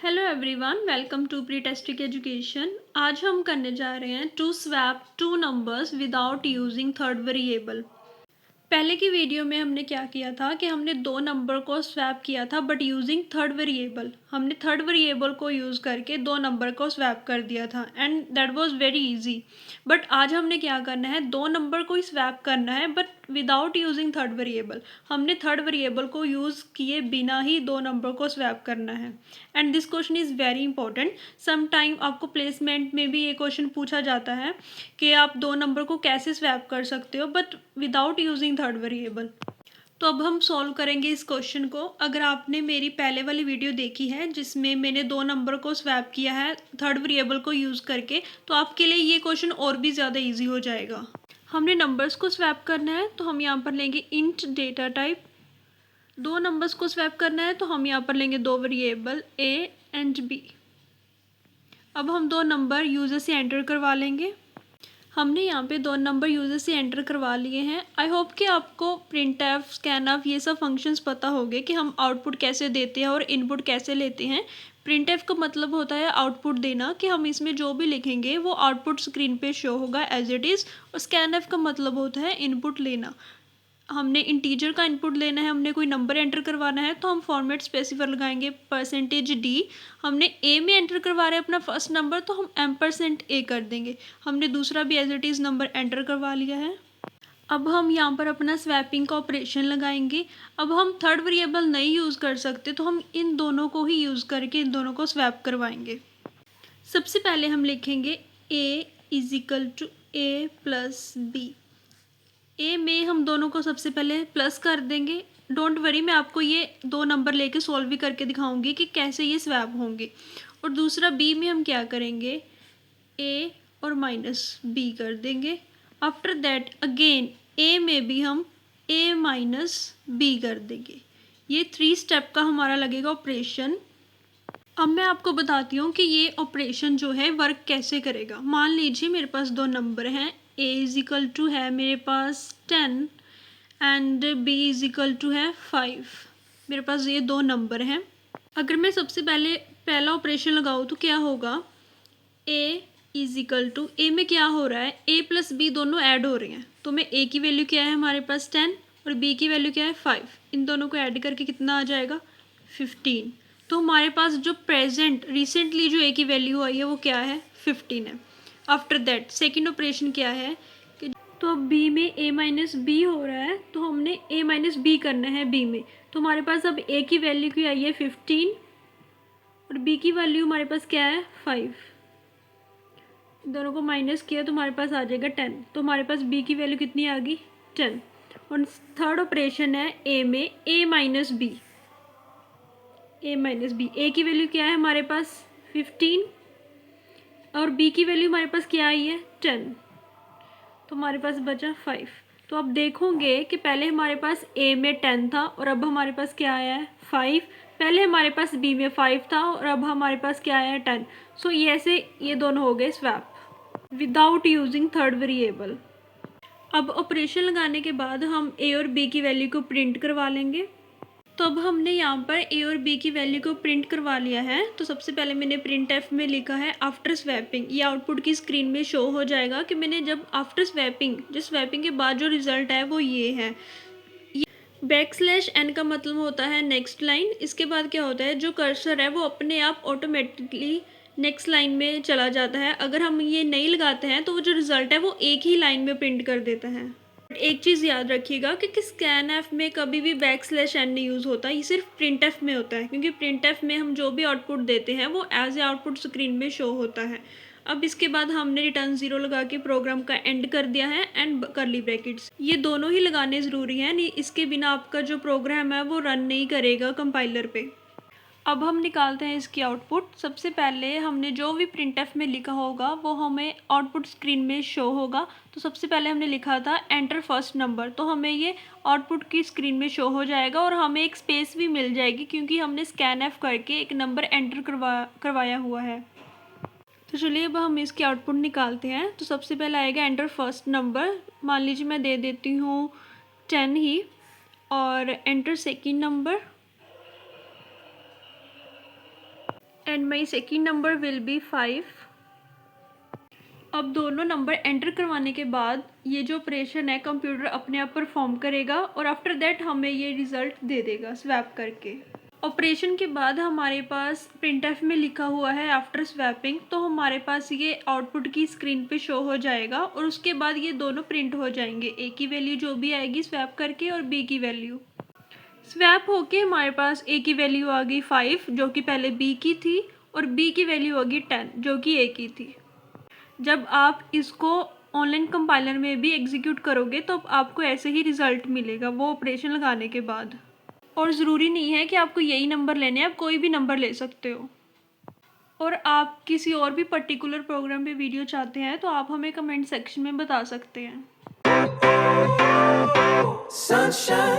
Hello everyone, welcome to pre testing education. आज हम करने जा रहे हैं to swap two numbers without using third variable. पहले की वीडियो में हमने क्या किया था कि हमने दो नंबर को स्वैप किया था बट यूजिंग थर्ड वेरिएबल। हमने थर्ड वेरिएबल को यूज़ करके दो नंबर को स्वैप कर दिया था and that was very easy. But आज हमने क्या करना है, दो नंबर को ही स्वैप करना है but without using third variable. हमने थर्ड वेरिएबल को यूज़ किए बिना ही दो नंबर को स्वैप करना है and this question is very important. Some time आपको प्लेसमेंट में भी ये क्वेश्चन पूछा जाता है कि आप दो नंबर को कैसे स्वैप कर सकते हो but without using third variable. तो अब हम सॉल्व करेंगे इस क्वेश्चन को। अगर आपने मेरी पहले वाली वीडियो देखी है जिसमें मैंने दो नंबर को स्वैप किया है थर्ड वेरिएबल को यूज़ करके, तो आपके लिए ये क्वेश्चन और भी ज़्यादा ईजी हो जाएगा। हमने नंबर्स को स्वैप करना है तो हम यहाँ पर लेंगे इंट डेटा टाइप। दो नंबर्स को स्वैप करना है तो हम यहाँ पर लेंगे दो वेरिएबल ए एंड बी। अब हम दो नंबर यूज़र से एंटर करवा लेंगे। हमने यहाँ पे दो नंबर यूज़र से एंटर करवा लिए हैं। आई होप कि आपको प्रिंट एफ, स्कैन एफ ये सब फंक्शंस पता होंगे कि हम आउटपुट कैसे देते हैं और इनपुट कैसे लेते हैं। प्रिंट एफ का मतलब होता है आउटपुट देना, कि हम इसमें जो भी लिखेंगे वो आउटपुट स्क्रीन पे शो होगा एज इट इज़। और स्कैन एफ का मतलब होता है इनपुट लेना। हमने इंटीजर का इनपुट लेना है, हमने कोई नंबर एंटर करवाना है तो हम फॉर्मेट स्पेसिफायर लगाएंगे %d। हमने ए में एंटर करवा रहे हैं अपना फर्स्ट नंबर तो हम %a कर देंगे। हमने दूसरा भी as it is number enter करवा लिया है। अब हम यहाँ पर अपना स्वैपिंग का ऑपरेशन लगाएंगे। अब हम थर्ड वेरिएबल नहीं यूज़ कर सकते तो हम इन दोनों को ही यूज़ करके इन दोनों को स्वैप करवाएंगे। सबसे पहले हम लिखेंगे a = a + b। ए में हम दोनों को सबसे पहले प्लस कर देंगे। डोंट वरी, मैं आपको ये दो नंबर लेके सॉल्व भी करके दिखाऊंगी कि कैसे ये स्वैप होंगे। और दूसरा बी में हम क्या करेंगे, ए और -b कर देंगे। आफ्टर दैट अगेन ए में भी हम a - b कर देंगे। ये 3 स्टेप का हमारा लगेगा ऑपरेशन। अब मैं आपको बताती हूँ कि ये ऑपरेशन जो है वर्क कैसे करेगा। मान लीजिए मेरे पास दो नंबर हैं, a = है मेरे पास 10 एंड b = है 5। मेरे पास ये दो नंबर हैं। अगर मैं सबसे पहले पहला ऑपरेशन लगाऊँ तो क्या होगा, a a में क्या हो रहा है, a + b दोनों ऐड हो रहे हैं। तो मैं a की वैल्यू क्या है हमारे पास 10 और b की वैल्यू क्या है 5। इन दोनों को ऐड करके कितना आ जाएगा 15। तो हमारे पास जो प्रेजेंट रिसेंटली जो a की वैल्यू आई है वो क्या है 15 है। आफ्टर दैट सेकेंड ऑपरेशन क्या है कि तो अब b में a - b हो रहा है तो हमने a - b करना है b में। तो हमारे पास अब a की वैल्यू क्या आई है 15 और b की वैल्यू हमारे पास क्या है 5। दोनों को माइनस किया तो हमारे पास आ जाएगा 10। तो हमारे पास b की वैल्यू कितनी आ गई 10। और थर्ड ऑपरेशन है a में a - b। a की वैल्यू क्या है हमारे पास 15 और b की वैल्यू हमारे पास क्या आई है 10। तो हमारे पास बचा 5। तो अब देखोगे कि पहले हमारे पास a में 10 था और अब हमारे पास क्या आया है 5। पहले हमारे पास b में 5 था और अब हमारे पास क्या आया है 10। सो ये ऐसे ये दोनों हो गए swap without using third variable. अब ऑपरेशन लगाने के बाद हम a और b की वैल्यू को प्रिंट करवा लेंगे। तो अब हमने यहाँ पर a और b की वैल्यू को प्रिंट करवा लिया है। तो सबसे पहले मैंने प्रिंट एफ में लिखा है आफ्टर स्वैपिंग। ये आउटपुट की स्क्रीन में शो हो जाएगा कि मैंने जब आफ्टर स्वैपिंग, जो स्वैपिंग के बाद जो रिजल्ट है वो ये है। \n का मतलब होता है नेक्स्ट लाइन। इसके बाद क्या होता है, जो कर्सर है वो अपने आप ऑटोमेटिकली नेक्स्ट लाइन में चला जाता है। अगर हम ये नहीं लगाते हैं तो वो जो रिज़ल्ट है वो एक ही लाइन में प्रिंट कर देता है। एक चीज़ याद रखिएगा कि स्कैन एफ में कभी भी \n नहीं यूज़ होता, ये सिर्फ प्रिंट एफ में होता है, क्योंकि प्रिंट एफ में हम जो भी आउटपुट देते हैं वो एज ए आउटपुट स्क्रीन में शो होता है। अब इसके बाद हमने रिटर्न 0 लगा के प्रोग्राम का एंड कर दिया है एंड कर्ली ब्रैकेट्स ये दोनों ही लगाने ज़रूरी हैं, नहीं इसके बिना आपका जो प्रोग्राम है वो रन नहीं करेगा कंपाइलर पे। अब हम निकालते हैं इसकी आउटपुट। सबसे पहले हमने जो भी प्रिंट एफ में लिखा होगा वो हमें आउटपुट स्क्रीन में शो होगा। तो सबसे पहले हमने लिखा था एंटर फर्स्ट नंबर, तो हमें ये आउटपुट की स्क्रीन में शो हो जाएगा और हमें एक स्पेस भी मिल जाएगी क्योंकि हमने स्कैन एफ करके एक नंबर एंटर करवाया हुआ है। तो चलिए अब हम इसकी आउटपुट निकालते हैं। तो सबसे पहले आएगा एंटर फर्स्ट नंबर, मान लीजिए मैं दे देती हूँ 10 ही, और enter second number, and my second number will be 5। अब दोनों नंबर एंटर करवाने के बाद ये जो ऑपरेशन है कंप्यूटर अपने आप परफॉर्म करेगा और आफ्टर दैट हमें ये रिज़ल्ट दे देगा स्वैप करके। ऑपरेशन के बाद हमारे पास प्रिंटफ में लिखा हुआ है आफ्टर स्वैपिंग, तो हमारे पास ये आउटपुट की स्क्रीन पे शो हो जाएगा और उसके बाद ये दोनों प्रिंट हो जाएंगे, ए की वैल्यू जो भी आएगी स्वैप करके और बी की वैल्यू। स्वैप होके हमारे पास ए की वैल्यू आ गई 5 जो कि पहले बी की थी और बी की वैल्यू आ गई 10 जो कि ए की थी। जब आप इसको ऑनलाइन कंपाइलर में भी एग्जीक्यूट करोगे तो आपको ऐसे ही रिज़ल्ट मिलेगा वो ऑपरेशन लगाने के बाद। और ज़रूरी नहीं है कि आपको यही नंबर लेने हैं, आप कोई भी नंबर ले सकते हो। और आप किसी और भी पर्टिकुलर प्रोग्राम पे वीडियो चाहते हैं तो आप हमें कमेंट सेक्शन में बता सकते हैं। Sunshine.